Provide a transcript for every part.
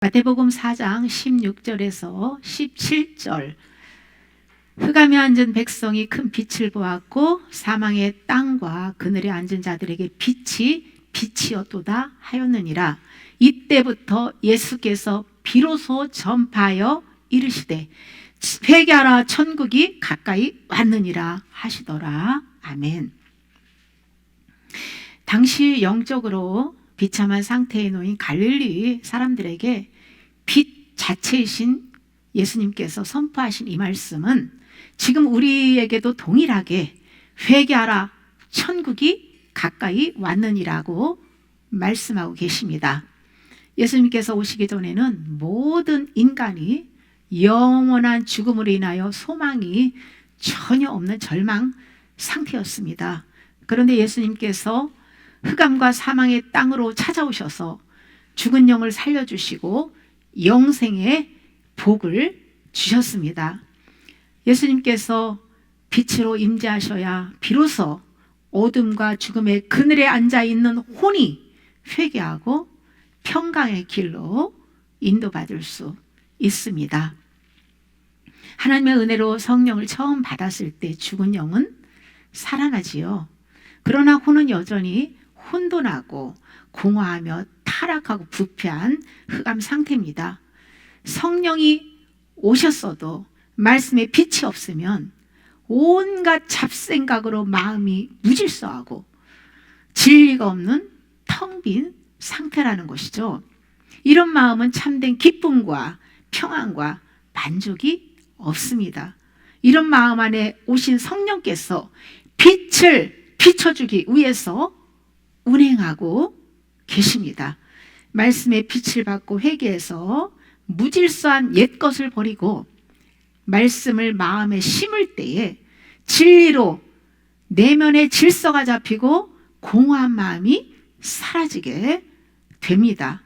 마태복음 4장 16절에서 17절. 흑암에 앉은 백성이 큰 빛을 보았고 사망의 땅과 그늘에 앉은 자들에게 빛이 빛이었도다 하였느니라. 이때부터 예수께서 비로소 전파하여 이르시되 회개하라, 천국이 가까이 왔느니라 하시더라. 아멘. 당시 영적으로 비참한 상태에 놓인 갈릴리 사람들에게 빛 자체이신 예수님께서 선포하신 이 말씀은 지금 우리에게도 동일하게 회개하라, 천국이 가까이 왔느니라고 말씀하고 계십니다. 예수님께서 오시기 전에는 모든 인간이 영원한 죽음으로 인하여 소망이 전혀 없는 절망 상태였습니다. 그런데 예수님께서 흑암과 사망의 땅으로 찾아오셔서 죽은 영을 살려주시고 영생의 복을 주셨습니다. 예수님께서 빛으로 임재하셔야 비로소 어둠과 죽음의 그늘에 앉아있는 혼이 회개하고 평강의 길로 인도받을 수 있습니다. 하나님의 은혜로 성령을 처음 받았을 때 죽은 영은 살아나지요. 그러나 혼은 여전히 혼돈하고 공허하며 타락하고 부패한 흑암 상태입니다. 성령이 오셨어도 말씀에 빛이 없으면 온갖 잡생각으로 마음이 무질서하고 진리가 없는 텅 빈 상태라는 것이죠. 이런 마음은 참된 기쁨과 평안과 만족이 없습니다. 이런 마음 안에 오신 성령께서 빛을 비춰주기 위해서 운행하고 계십니다. 말씀의 빛을 받고 회개해서 무질서한 옛것을 버리고 말씀을 마음에 심을 때에 진리로 내면의 질서가 잡히고 공허한 마음이 사라지게 됩니다.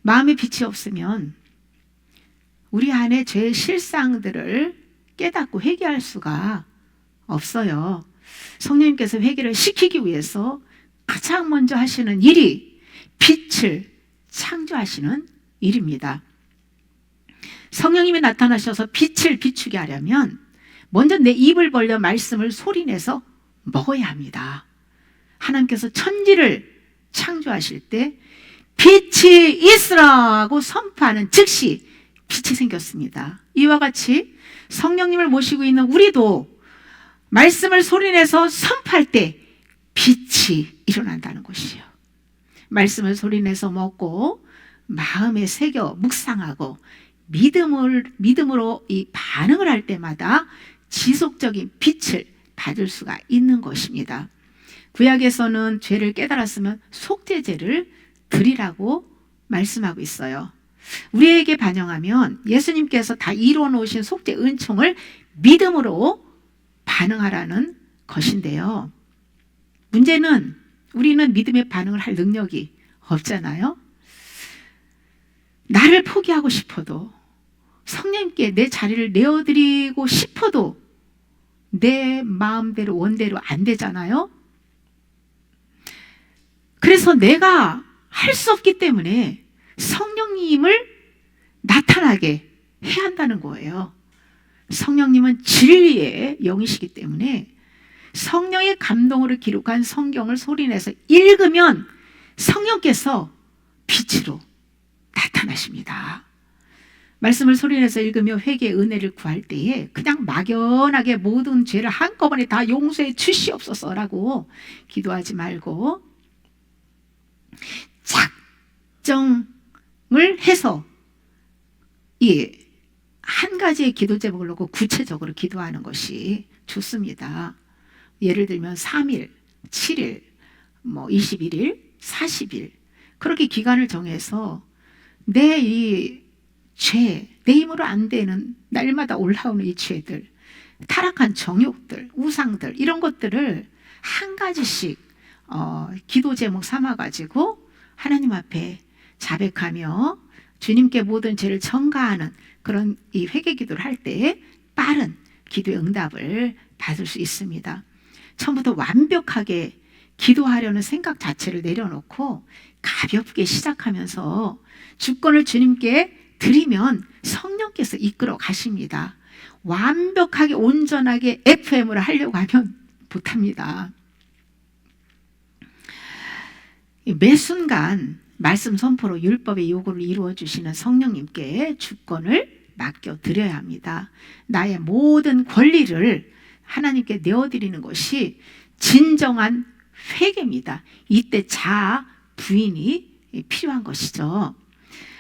마음에 빛이 없으면 우리 안에 죄의 실상들을 깨닫고 회개할 수가 없어요. 성령님께서 회개를 시키기 위해서 가장 먼저 하시는 일이 빛을 창조하시는 일입니다. 성령님이 나타나셔서 빛을 비추게 하려면 먼저 내 입을 벌려 말씀을 소리내서 먹어야 합니다. 하나님께서 천지를 창조하실 때 빛이 있으라 하고 선포하는 즉시 빛이 생겼습니다. 이와 같이 성령님을 모시고 있는 우리도 말씀을 소리내서 선포할 때 빛이 일어난다는 것이요. 말씀을 소리내서 먹고 마음에 새겨 묵상하고 믿음으로 이 반응을 할 때마다 지속적인 빛을 받을 수가 있는 것입니다. 구약에서는 죄를 깨달았으면 속죄제를 드리라고 말씀하고 있어요. 우리에게 반영하면 예수님께서 다 이루어 놓으신 속죄 은총을 믿음으로 반응하라는 것인데요. 문제는 우리는 믿음의 반응을 할 능력이 없잖아요. 나를 포기하고 싶어도 성령님께 내 자리를 내어드리고 싶어도 내 마음대로 원대로 안 되잖아요. 그래서 내가 할 수 없기 때문에 성령님을 나타나게 해야 한다는 거예요. 성령님은 진리의 영이시기 때문에 성령의 감동으로 기록한 성경을 소리내서 읽으면 성령께서 빛으로 나타나십니다. 말씀을 소리내서 읽으며 회개의 은혜를 구할 때에 그냥 막연하게 모든 죄를 한꺼번에 다 용서해 주시옵소서라고 기도하지 말고 작정을 해서 한 가지의 기도 제목을 놓고 구체적으로 기도하는 것이 좋습니다. 예를 들면 3일, 7일, 21일, 40일 그렇게 기간을 정해서 내 이 죄, 내 힘으로 안 되는 날마다 올라오는 이 죄들, 타락한 정욕들, 우상들 이런 것들을 한 가지씩 기도 제목 삼아가지고 하나님 앞에 자백하며 주님께 모든 죄를 전가하는 그런 이 회개 기도를 할 때 빠른 기도의 응답을 받을 수 있습니다. 처음부터 완벽하게 기도하려는 생각 자체를 내려놓고 가볍게 시작하면서 주권을 주님께 드리면 성령께서 이끌어 가십니다. 완벽하게 온전하게 FM으로 하려고 하면 못합니다. 매 순간 말씀 선포로 율법의 요구를 이루어 주시는 성령님께 주권을 맡겨드려야 합니다. 나의 모든 권리를 하나님께 내어드리는 것이 진정한 회개입니다. 이때 자아 부인이 필요한 것이죠.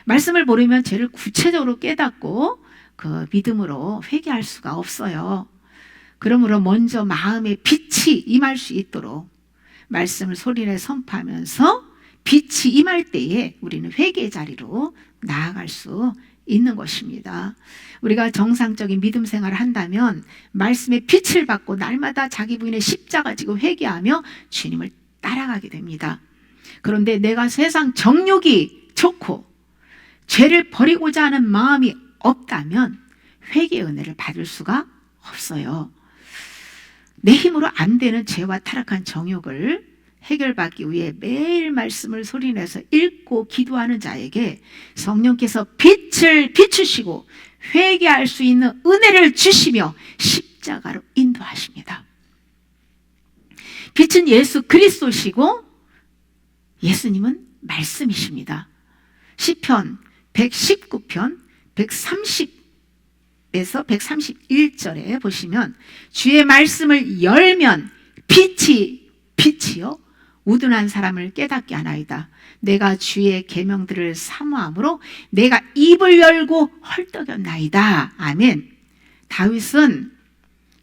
말씀을 모르면 죄를 구체적으로 깨닫고 그 믿음으로 회개할 수가 없어요. 그러므로 먼저 마음에 빛이 임할 수 있도록 말씀을 소리내 선포하면서 빛이 임할 때에 우리는 회개의 자리로 나아갈 수 있는 것입니다. 우리가 정상적인 믿음 생활을 한다면 말씀의 빛을 받고 날마다 자기 부인의 십자가 지고 회개하며 주님을 따라가게 됩니다. 그런데 내가 세상 정욕이 좋고 죄를 버리고자 하는 마음이 없다면 회개의 은혜를 받을 수가 없어요. 내 힘으로 안 되는 죄와 타락한 정욕을 해결받기 위해 매일 말씀을 소리내서 읽고 기도하는 자에게 성령께서 빛을 비추시고 회개할 수 있는 은혜를 주시며 십자가로 인도하십니다. 빛은 예수 그리스도시고 예수님은 말씀이십니다. 시편 119편 130에서 131절에 보시면 주의 말씀을 열면 빛이요 우둔한 사람을 깨닫게 하나이다. 내가 주의 계명들을 사모함으로 내가 입을 열고 헐떡였나이다. 아멘. 다윗은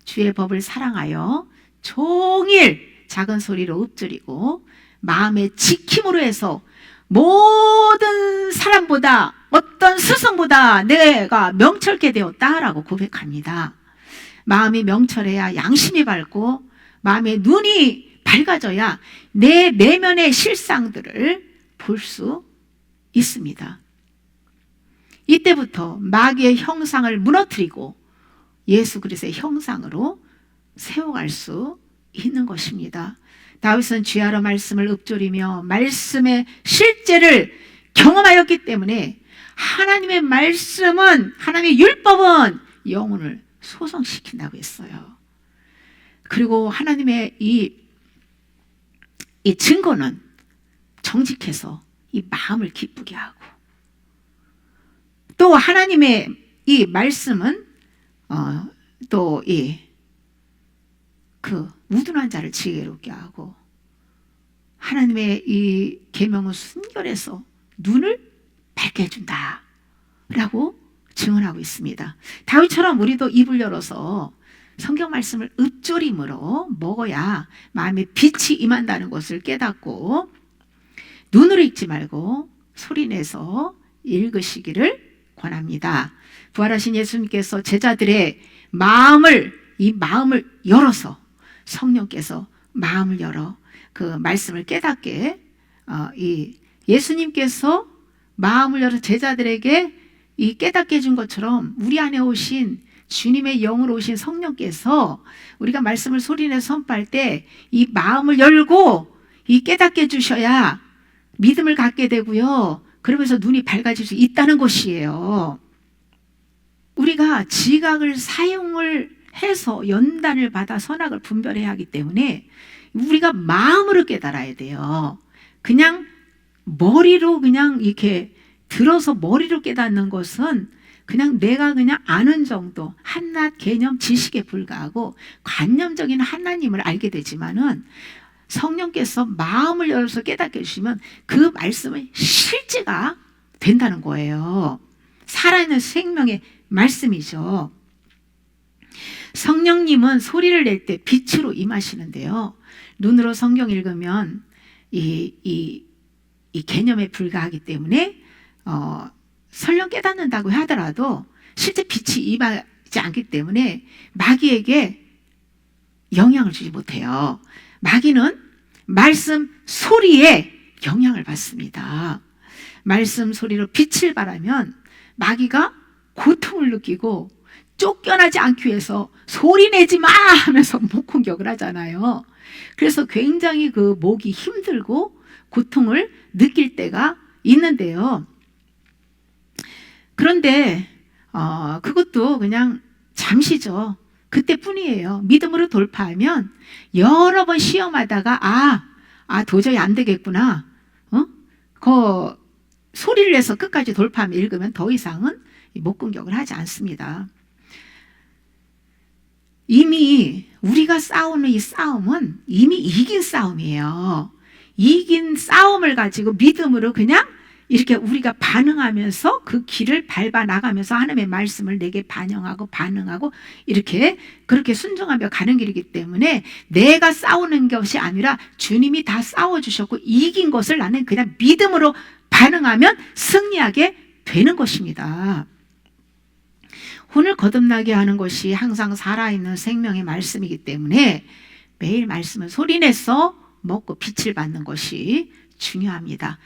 주의 법을 사랑하여 종일 작은 소리로 읊조리고 마음의 지킴으로 해서 모든 사람보다 어떤 스승보다 내가 명철케 되었다라고 고백합니다. 마음이 명철해야 양심이 밝고 마음의 눈이 밝아져야 내 내면의 실상들을 볼 수 있습니다. 이때부터 마귀의 형상을 무너뜨리고 예수 그리스도의 형상으로 세워갈 수 있는 것입니다. 다윗은 주야로 말씀을 읊조리며 말씀의 실제를 경험하였기 때문에 하나님의 말씀은, 하나님의 율법은 영혼을 소성시킨다고 했어요. 그리고 하나님의 이 증거는 정직해서 이 마음을 기쁘게 하고, 또 하나님의 이 말씀은 또 그 우둔한 자를 지혜롭게 하고, 하나님의 이 계명은 순결해서 눈을 밝게 해준다 라고 증언하고 있습니다. 다윗처럼 우리도 입을 열어서 성경 말씀을 읊조림으로 먹어야 마음에 빛이 임한다는 것을 깨닫고 눈으로 읽지 말고 소리내서 읽으시기를 권합니다. 부활하신 예수님께서 제자들의 이 마음을 열어서, 성령께서 마음을 열어 그 말씀을 깨닫게, 예수님께서 마음을 열어 제자들에게 이 깨닫게 해준 것처럼 우리 안에 오신 주님의 영으로 오신 성령께서 우리가 말씀을 소리내서 선포할 때 이 마음을 열고 이 깨닫게 해주셔야 믿음을 갖게 되고요. 그러면서 눈이 밝아질 수 있다는 것이에요. 우리가 지각을 사용을 해서 연단을 받아 선악을 분별해야 하기 때문에 우리가 마음으로 깨달아야 돼요. 그냥 머리로 그냥 이렇게 들어서 머리로 깨닫는 것은 그냥 내가 그냥 아는 정도, 한낱 개념 지식에 불과하고 관념적인 하나님을 알게 되지만은 성령께서 마음을 열어서 깨닫게 해주시면 그 말씀은 실제가 된다는 거예요. 살아있는 생명의 말씀이죠. 성령님은 소리를 낼 때 빛으로 임하시는데요. 눈으로 성경 읽으면 이 개념에 불과하기 때문에 설령 깨닫는다고 하더라도 실제 빛이 임하지 않기 때문에 마귀에게 영향을 주지 못해요. 마귀는 말씀 소리에 영향을 받습니다. 말씀 소리로 빛을 발하면 마귀가 고통을 느끼고 쫓겨나지 않기 위해서 소리 내지 마 하면서 목공격을 하잖아요. 그래서 굉장히 그 목이 힘들고 고통을 느낄 때가 있는데요. 그런데 그것도 그냥 잠시죠. 그때뿐이에요. 믿음으로 돌파하면 여러 번 시험하다가 도저히 안 되겠구나. 그 소리를 내서 끝까지 돌파하면 읽으면 더 이상은 목 공격을 하지 않습니다. 이미 우리가 싸우는 이 싸움은 이미 이긴 싸움이에요. 이긴 싸움을 가지고 믿음으로 그냥 이렇게 우리가 반응하면서 그 길을 밟아 나가면서 하나님의 말씀을 내게 반영하고 반응하고 이렇게 그렇게 순종하며 가는 길이기 때문에 내가 싸우는 것이 아니라 주님이 다 싸워주셨고 이긴 것을 나는 그냥 믿음으로 반응하면 승리하게 되는 것입니다. 혼을 거듭나게 하는 것이 항상 살아있는 생명의 말씀이기 때문에 매일 말씀을 소리내서 먹고 빛을 받는 것이 중요합니다.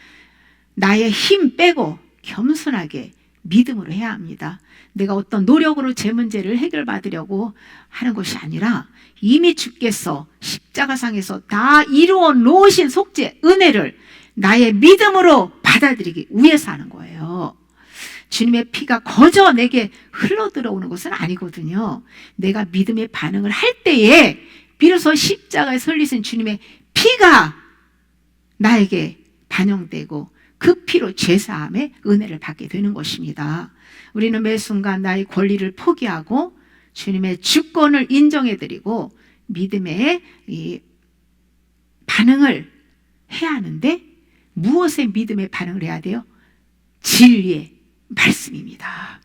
나의 힘 빼고 겸손하게 믿음으로 해야 합니다. 내가 어떤 노력으로 제 문제를 해결받으려고 하는 것이 아니라 이미 주께서 십자가상에서 다 이루어 놓으신 속죄 은혜를 나의 믿음으로 받아들이기 위해서 하는 거예요. 주님의 피가 거저 내게 흘러 들어오는 것은 아니거든요. 내가 믿음의 반응을 할 때에 비로소 십자가에 설리신 주님의 피가 나에게 반영되고 그 피로 죄사함의 은혜를 받게 되는 것입니다. 우리는 매 순간 나의 권리를 포기하고 주님의 주권을 인정해드리고 믿음의 이 반응을 해야 하는데 무엇에 믿음의 반응을 해야 돼요? 진리의 말씀입니다.